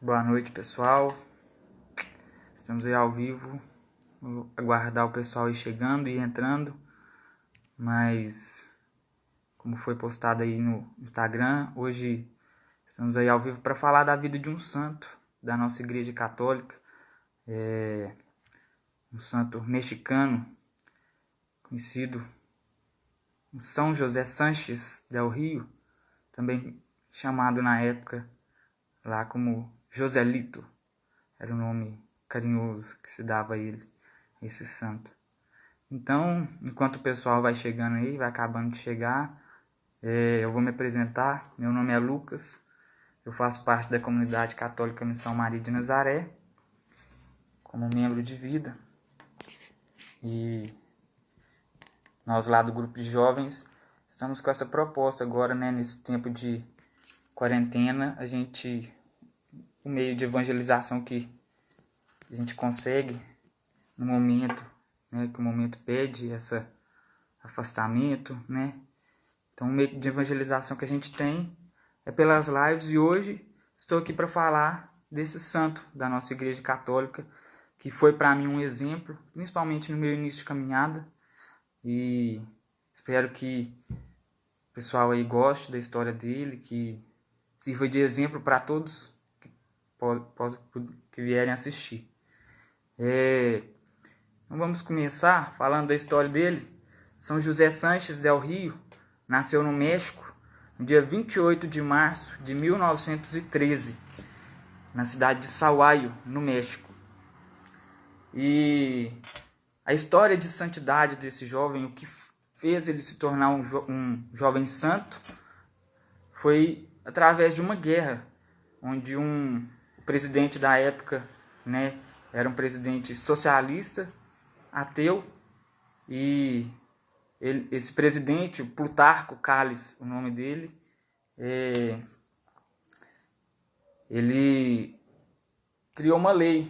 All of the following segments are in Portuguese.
Boa noite, pessoal. Estamos aí ao vivo. Vou aguardar o pessoal aí chegando e entrando. Mas, como foi postado aí no Instagram, hoje estamos aí ao vivo para falar da vida de um santo da nossa Igreja Católica. Um santo mexicano, conhecido como São José Sánchez del Rio, também chamado na época lá como Joselito. Era o nome carinhoso que se dava a ele, esse santo. Então, enquanto o pessoal vai chegando aí, vai acabando de chegar, eu vou me apresentar. Meu nome é Lucas, eu faço parte da comunidade católica Missão Maria de Nazaré, como membro de vida. E nós lá do grupo de jovens estamos com essa proposta agora, né, nesse tempo de quarentena, o meio de evangelização que a gente consegue no momento, né, que o momento pede esse afastamento, né? Então, o meio de evangelização que a gente tem é pelas lives, e hoje estou aqui para falar desse santo da nossa Igreja Católica, que foi para mim um exemplo, principalmente no meu início de caminhada, e espero que o pessoal aí goste da história dele, que sirva de exemplo para todos que vierem assistir. Então vamos começar falando da história dele. São José Sánchez del Rio nasceu no México no dia 28 de março de 1913, na cidade de Sahuayo, no México. E a história de santidade desse jovem, o que fez ele se tornar um jovem santo, foi através de uma guerra, onde o presidente da época, né, era um presidente socialista, ateu, e esse presidente, Plutarco Calles, o nome dele, ele criou uma lei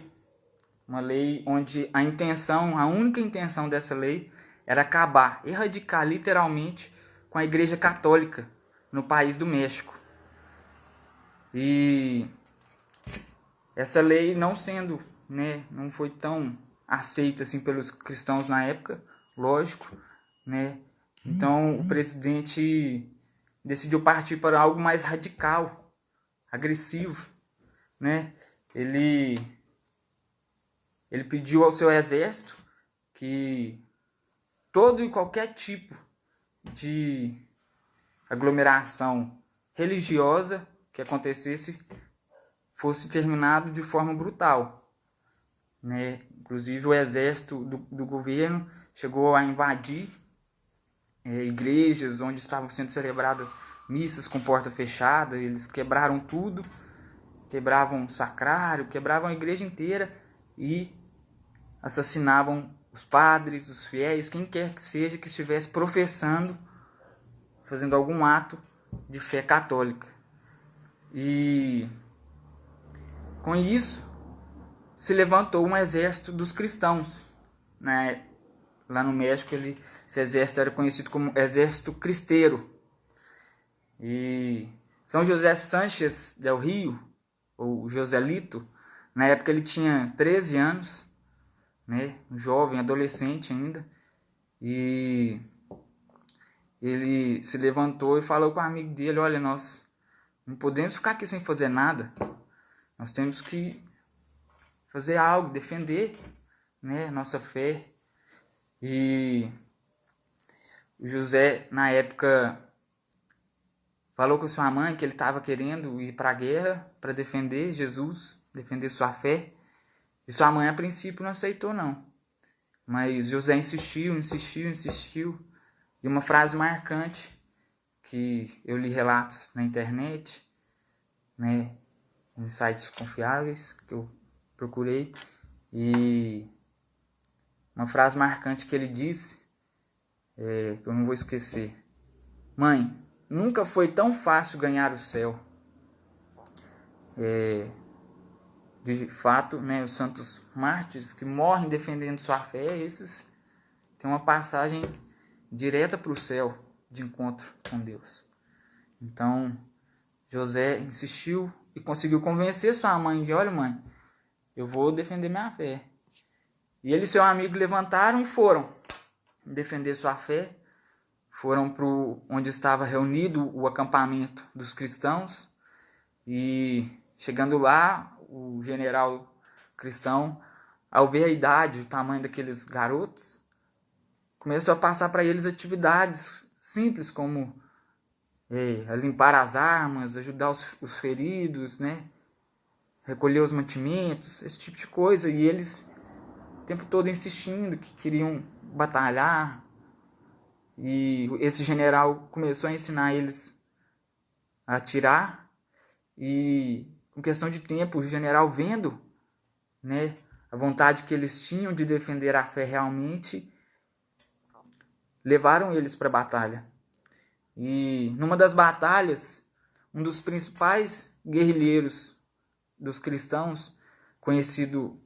onde a única intenção dessa lei era acabar, erradicar literalmente com a Igreja Católica no país do México. E essa lei não foi tão aceita assim pelos cristãos na época, lógico, né? Então o presidente decidiu partir para algo mais radical, agressivo, né? Ele pediu ao seu exército que todo e qualquer tipo de aglomeração religiosa que acontecesse fosse terminado de forma brutal, né? Inclusive o exército do governo chegou a invadir igrejas onde estavam sendo celebradas missas com porta fechada. Eles quebraram tudo, quebravam o sacrário, quebravam a igreja inteira e assassinavam os padres, os fiéis, quem quer que seja que estivesse professando, fazendo algum ato de fé católica. E com isso se levantou um exército dos cristãos, né? Lá no México, esse exército era conhecido como Exército Cristeiro. E São José Sánchez del Rio, ou Joselito, na época ele tinha 13 anos, né? Um jovem, adolescente ainda. E ele se levantou e falou com o amigo dele: olha, nós não podemos ficar aqui sem fazer nada. Nós temos que fazer algo, defender, né, nossa fé. E o José, na época, falou com sua mãe que ele estava querendo ir para a guerra para defender Jesus, defender sua fé. E sua mãe, a princípio, não aceitou, não. Mas José insistiu. E uma frase marcante, que eu li relatos na internet, né, em sites confiáveis, que eu procurei, e uma frase marcante que ele disse, que eu não vou esquecer: mãe, nunca foi tão fácil ganhar o céu. De fato, né, os santos mártires que morrem defendendo sua fé, esses têm uma passagem direta para o céu, de encontro com Deus. Então José insistiu e conseguiu convencer sua mãe de: olha, mãe, eu vou defender minha fé. E ele e seu amigo levantaram e foram defender sua fé. Foram para onde estava reunido o acampamento dos cristãos. E chegando lá, o general cristão, ao ver a idade, o tamanho daqueles garotos, começou a passar para eles atividades simples, como limpar as armas, ajudar os feridos, né? Recolher os mantimentos, esse tipo de coisa. E eles o tempo todo insistindo que queriam batalhar. E esse general começou a ensinar eles a atirar. E com questão de tempo, o general, vendo, né, a vontade que eles tinham de defender a fé realmente, levaram eles para a batalha. E numa das batalhas, um dos principais guerrilheiros dos cristãos, conhecido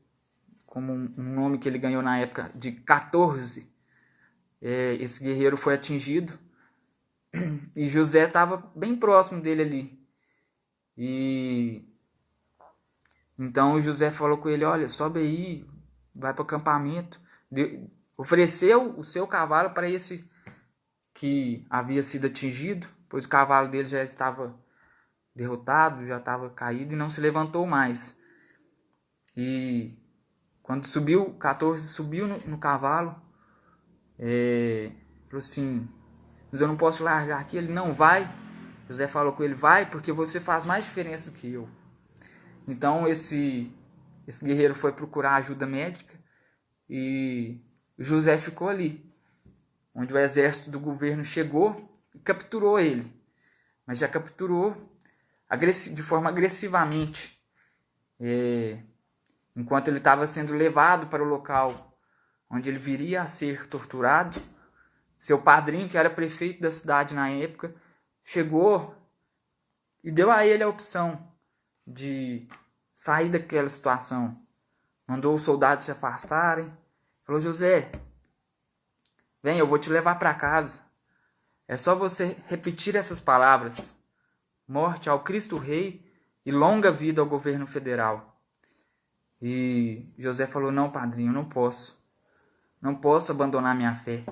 como um nome que ele ganhou na época de 14, esse guerreiro foi atingido e José estava bem próximo dele ali. E então José falou com ele: olha, sobe aí, vai para o acampamento. Ofereceu o seu cavalo para esse que havia sido atingido, pois o cavalo dele já estava derrotado, já estava caído e não se levantou mais. E quando subiu, 14 subiu no cavalo, falou assim: mas eu não posso largar aqui. Ele: não, vai. José falou com ele: vai, porque você faz mais diferença do que eu. Então esse guerreiro foi procurar ajuda médica e José ficou ali, onde o exército do governo chegou e capturou ele. Mas já capturou de forma agressivamente. Enquanto ele estava sendo levado para o local onde ele viria a ser torturado, seu padrinho, que era prefeito da cidade na época, chegou e deu a ele a opção de sair daquela situação. Mandou os soldados se afastarem. Falou: José, vem, eu vou te levar para casa. É só você repetir essas palavras: morte ao Cristo Rei e longa vida ao governo federal. E José falou: não, padrinho, eu não posso. Não posso abandonar minha fé.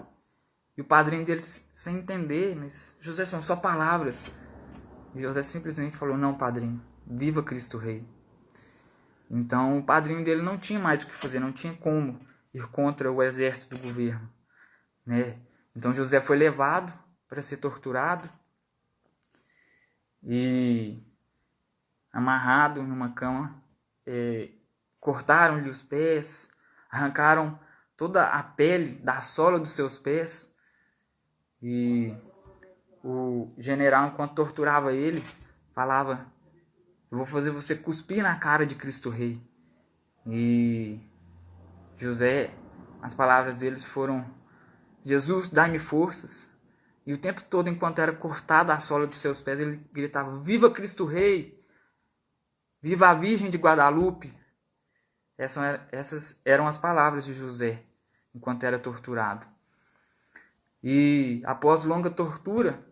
E o padrinho dele, sem entender: mas José, são só palavras. E José simplesmente falou: não, padrinho, viva Cristo Rei. Então o padrinho dele não tinha mais o que fazer, não tinha como ir contra o exército do governo, né? Então José foi levado para ser torturado e amarrado numa cama. Cortaram-lhe os pés, arrancaram toda a pele da sola dos seus pés. E o general, enquanto torturava ele, falava: eu vou fazer você cuspir na cara de Cristo Rei. E José, as palavras deles foram: Jesus, dai-me forças. E o tempo todo, enquanto era cortada a sola dos seus pés, ele gritava: viva Cristo Rei! Viva a Virgem de Guadalupe! Essas eram as palavras de José, enquanto era torturado. E após longa tortura,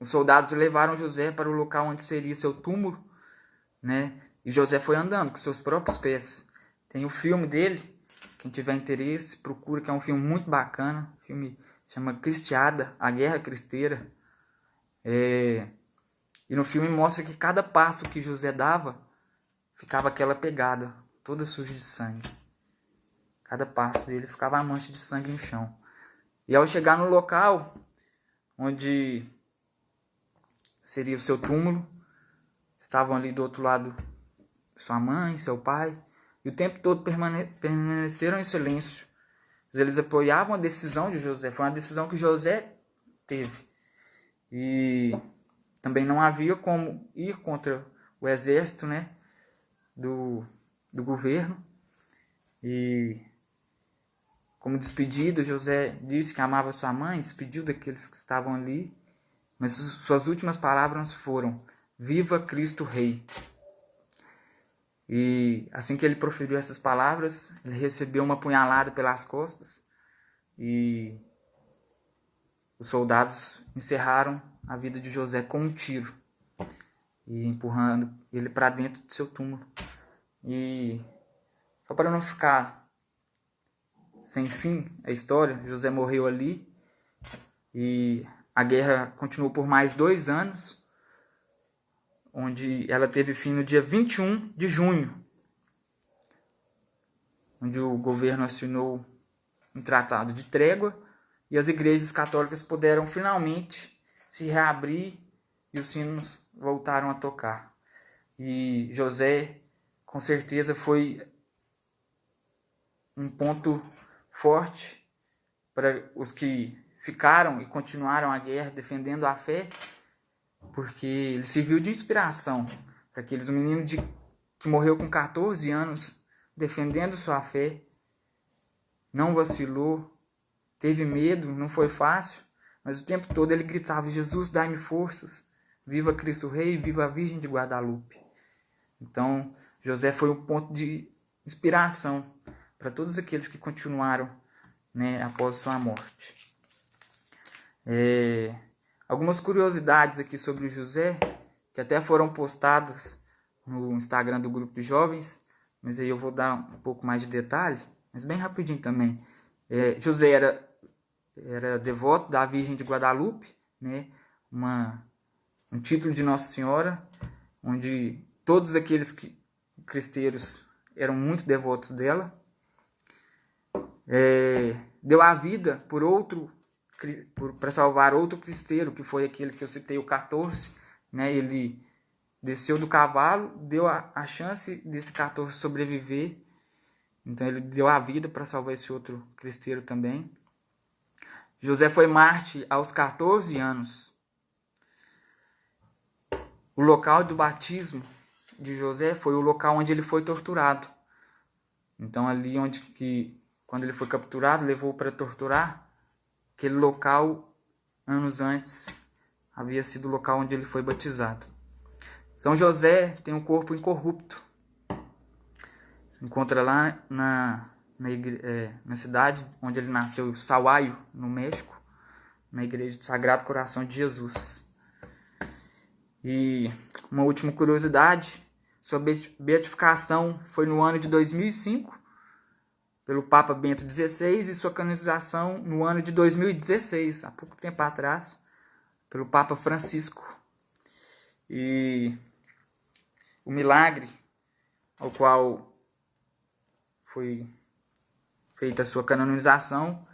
os soldados levaram José para o local onde seria seu túmulo, né? E José foi andando com seus próprios pés. Tem o filme dele, quem tiver interesse, procura, que é um filme muito bacana. O filme chama Cristiada, a Guerra Cristeira. E no filme mostra que cada passo que José dava, ficava aquela pegada, toda suja de sangue. Cada passo dele ficava a mancha de sangue no chão. E ao chegar no local onde seria o seu túmulo, estavam ali do outro lado sua mãe, seu pai, e o tempo todo permaneceram em silêncio. Eles apoiavam a decisão de José. Foi uma decisão que José teve. E também não havia como ir contra o exército, né, do governo. E como despedida, José disse que amava sua mãe, despediu daqueles que estavam ali, mas suas últimas palavras foram: viva Cristo Rei. E assim que ele proferiu essas palavras, ele recebeu uma punhalada pelas costas e os soldados encerraram a vida de José com um tiro. e empurrando ele para dentro do seu túmulo. E só para não ficar sem fim a história, José morreu ali e a guerra continuou por mais 2 anos, onde ela teve fim no dia 21 de junho, onde o governo assinou um tratado de trégua e as igrejas católicas puderam finalmente se reabrir e os sinos voltaram a tocar. E José, com certeza, foi um ponto forte para os que ficaram e continuaram a guerra defendendo a fé, porque ele serviu de inspiração para aqueles. Um menino que morreu com 14 anos defendendo sua fé, não vacilou, teve medo, não foi fácil, mas o tempo todo ele gritava: Jesus, dai-me forças, viva Cristo Rei, viva a Virgem de Guadalupe. Então, José foi um ponto de inspiração para todos aqueles que continuaram, né, após sua morte. Algumas curiosidades aqui sobre o José, que até foram postadas no Instagram do grupo de jovens, mas aí eu vou dar um pouco mais de detalhe, mas bem rapidinho também. José era devoto da Virgem de Guadalupe, né, um título de Nossa Senhora, onde todos aqueles cristeiros eram muito devotos dela. Deu a vida para salvar outro cristeiro, que foi aquele que eu citei, o 14, né? Ele desceu do cavalo, deu a chance desse 14 sobreviver, então ele deu a vida para salvar esse outro cristeiro também. José foi mártir aos 14 anos. O local do batismo de José foi o local onde ele foi torturado. Então ali quando ele foi capturado, levou para torturar, aquele local, anos antes, havia sido o local onde ele foi batizado. São José tem um corpo incorrupto. Se encontra lá na cidade onde ele nasceu, Sahuayo, no México, na igreja do Sagrado Coração de Jesus. E uma última curiosidade, sua beatificação foi no ano de 2005, pelo Papa Bento XVI, e sua canonização no ano de 2016, há pouco tempo atrás, pelo Papa Francisco. E o milagre ao qual foi feita a sua canonização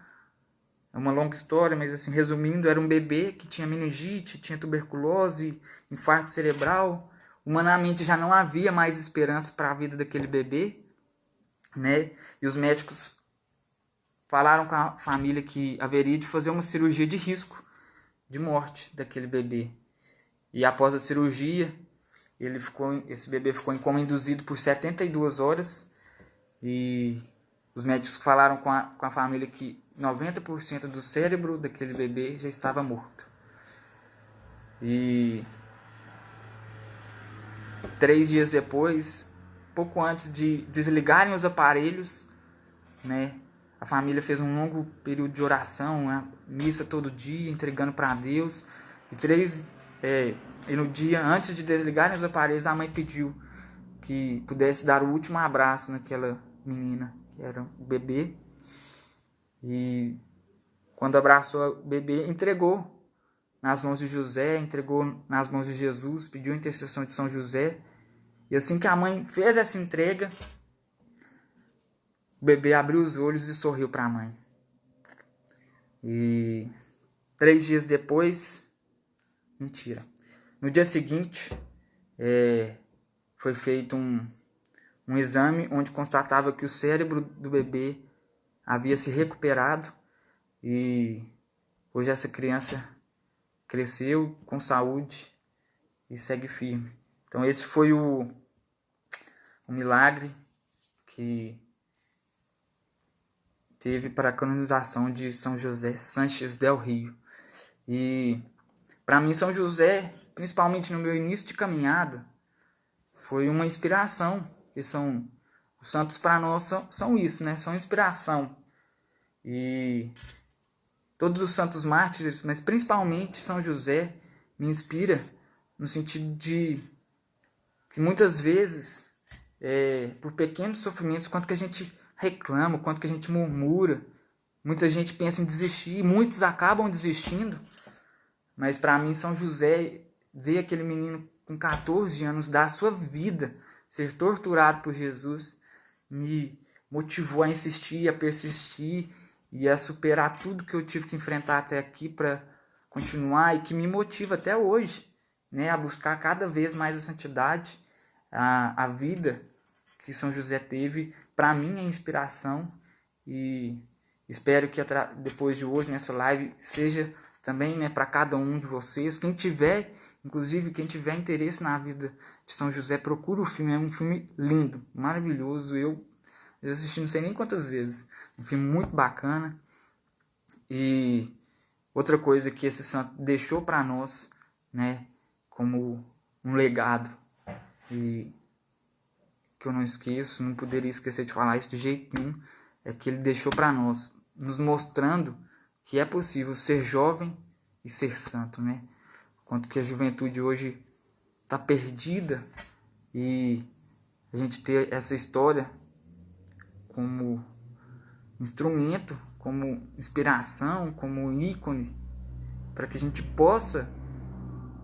é uma longa história, mas assim, resumindo, era um bebê que tinha meningite, tinha tuberculose, infarto cerebral. Humanamente já não havia mais esperança para a vida daquele bebê, né? E os médicos falaram com a família que haveria de fazer uma cirurgia de risco de morte daquele bebê. E após a cirurgia, esse bebê ficou em coma induzido por 72 horas. E os médicos falaram com a família que 90% do cérebro daquele bebê já estava morto. E 3 dias depois, pouco antes de desligarem os aparelhos, né, a família fez um longo período de oração, né, missa todo dia, entregando para Deus. E no dia antes de desligarem os aparelhos, a mãe pediu que pudesse dar o último abraço naquela menina, que era o bebê. E quando abraçou o bebê, entregou nas mãos de José, entregou nas mãos de Jesus, pediu a intercessão de São José. E assim que a mãe fez essa entrega, o bebê abriu os olhos e sorriu para a mãe. E 3 dias depois, no dia seguinte, foi feito um exame onde constatava que o cérebro do bebê havia se recuperado e hoje essa criança cresceu com saúde e segue firme. Então esse foi o milagre que teve para a canonização de São José Sánchez del Rio. E para mim São José, principalmente no meu início de caminhada, foi uma inspiração, que os santos para nós são isso, né? São inspiração. E todos os santos mártires, mas principalmente São José, me inspira no sentido de que muitas vezes, por pequenos sofrimentos, quanto que a gente reclama, quanto que a gente murmura, muita gente pensa em desistir, muitos acabam desistindo, mas para mim São José, ver aquele menino com 14 anos dar a sua vida, ser torturado por Jesus, me motivou a insistir, a persistir e a superar tudo que eu tive que enfrentar até aqui para continuar, e que me motiva até hoje, né, a buscar cada vez mais a santidade, a vida que São José teve. Para mim é inspiração, e espero que depois de hoje nessa live seja também, né, para cada um de vocês. Quem tiver interesse na vida de São José, procura o filme. É um filme lindo, maravilhoso. Eu assisti não sei nem quantas vezes. Um filme muito bacana. E outra coisa que esse santo deixou para nós, né, como um legado, e que eu não esqueço, não poderia esquecer de falar isso de jeito nenhum, é que ele deixou para nós, nos mostrando que é possível ser jovem e ser santo, né? Quanto que a juventude hoje está perdida, e a gente ter essa história como instrumento, como inspiração, como ícone, para que a gente possa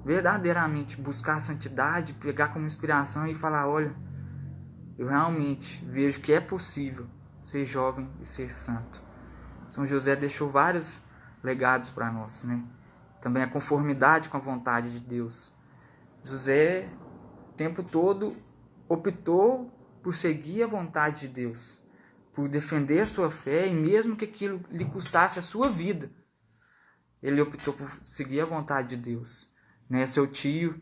verdadeiramente buscar a santidade, pegar como inspiração e falar: olha, eu realmente vejo que é possível ser jovem e ser santo. São José deixou vários legados para nós, né? Também a conformidade com a vontade de Deus. José, o tempo todo, optou por seguir a vontade de Deus, por defender a sua fé, e mesmo que aquilo lhe custasse a sua vida, ele optou por seguir a vontade de Deus, né? Seu tio,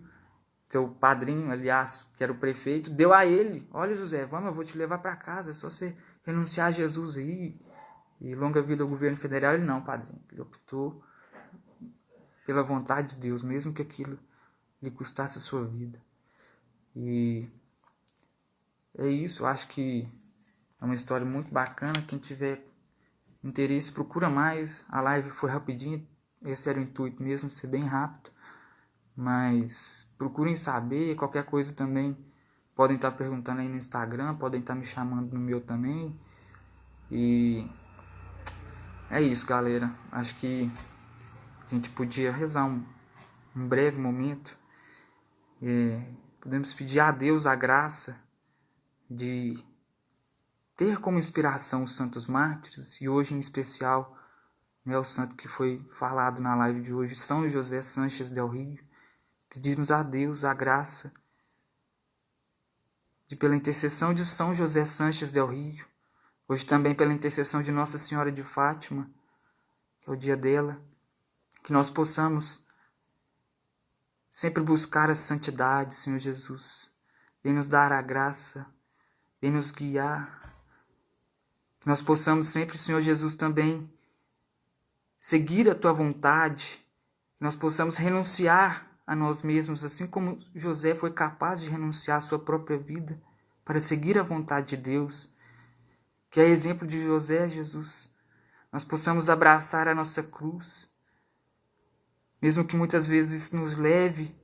seu padrinho, aliás, que era o prefeito, deu a ele: olha, José, vamos, eu vou te levar para casa, é só você renunciar a Jesus aí, e longa vida ao governo federal. Ele: não, padrinho. Ele optou pela vontade de Deus, mesmo que aquilo lhe custasse a sua vida. E é isso, eu acho que é uma história muito bacana. Quem tiver interesse, procura mais. A live foi rapidinho, esse era o intuito mesmo, ser bem rápido. Mas procurem saber, qualquer coisa também podem estar perguntando aí no Instagram, podem estar me chamando no meu também. E é isso, galera. Acho que a gente podia rezar um breve momento. Podemos pedir a Deus a graça de ter como inspiração os santos mártires, e hoje em especial, né, o santo que foi falado na live de hoje, São José Sanches del Rio. Pedimos a Deus a graça de, pela intercessão de São José Sanches del Rio, hoje também pela intercessão de Nossa Senhora de Fátima, que é o dia dela, que nós possamos sempre buscar a santidade, Senhor Jesus. Vem nos dar a graça, vem nos guiar. Que nós possamos sempre, Senhor Jesus, também seguir a Tua vontade. Que nós possamos renunciar a nós mesmos, assim como José foi capaz de renunciar à sua própria vida para seguir a vontade de Deus. Que é exemplo de José, Jesus, nós possamos abraçar a nossa cruz, mesmo que muitas vezes isso nos leve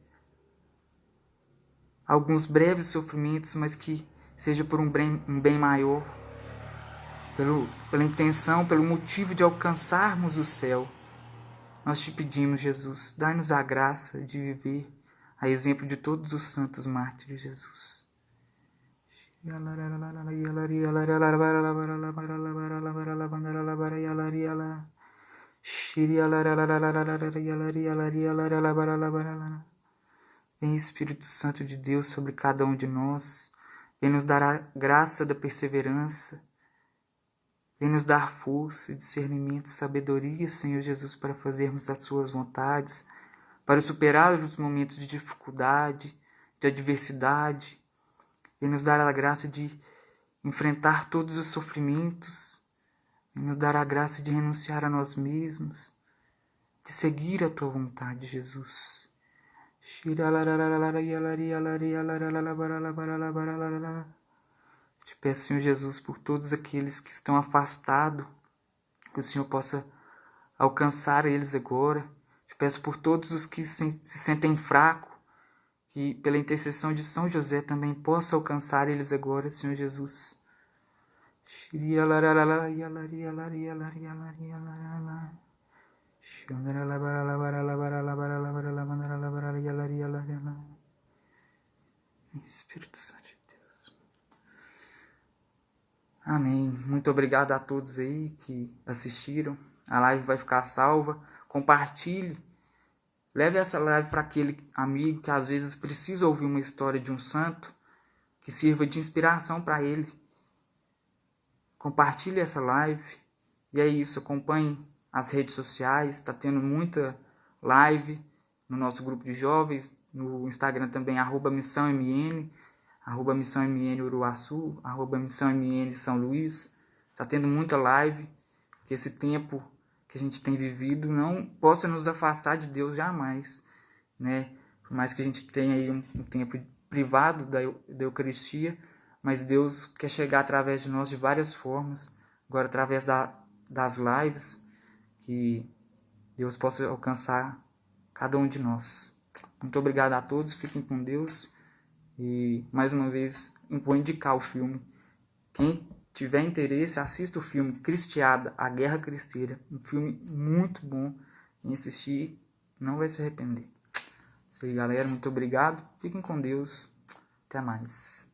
a alguns breves sofrimentos, mas que seja por um bem maior, pela intenção, pelo motivo de alcançarmos o céu. Nós te pedimos, Jesus, dai-nos a graça de viver a exemplo de todos os santos mártires, Jesus. Vem, Espírito Santo de Deus, sobre cada um de nós. Vem nos dar a graça da perseverança. Vem nos dar força, discernimento, sabedoria, Senhor Jesus, para fazermos as suas vontades, para superar os momentos de dificuldade, de adversidade. Vem nos dar a graça de enfrentar todos os sofrimentos. Vem nos dar a graça de renunciar a nós mesmos, de seguir a Tua vontade, Jesus. Te peço, Senhor Jesus, por todos aqueles que estão afastados, que o Senhor possa alcançar eles agora. Te peço por todos os que se sentem fracos, que pela intercessão de São José também possa alcançar eles agora, Senhor Jesus. Espírito Santo de Deus. Amém. Muito obrigado a todos aí que assistiram. A live vai ficar salva. Compartilhe. Leve essa live para aquele amigo que às vezes precisa ouvir uma história de um santo que sirva de inspiração para ele. Compartilhe essa live. E é isso, acompanhe as redes sociais. Está tendo muita live no nosso grupo de jovens. No Instagram também, @missãomn, @missãomn Uruaçu, @missãomn São Luís. Está tendo muita live. Que esse tempo que a gente tem vivido não possa nos afastar de Deus jamais, né? Por mais que a gente tenha aí um tempo privado da Eucaristia, mas Deus quer chegar através de nós de várias formas. Agora, através das lives, que Deus possa alcançar cada um de nós. Muito obrigado a todos, fiquem com Deus. E, mais uma vez, vou indicar o filme. Quem tiver interesse, assista o filme Cristiada, A Guerra Cristeira. Um filme muito bom. Quem assistir não vai se arrepender. Isso aí, galera. Muito obrigado. Fiquem com Deus. Até mais.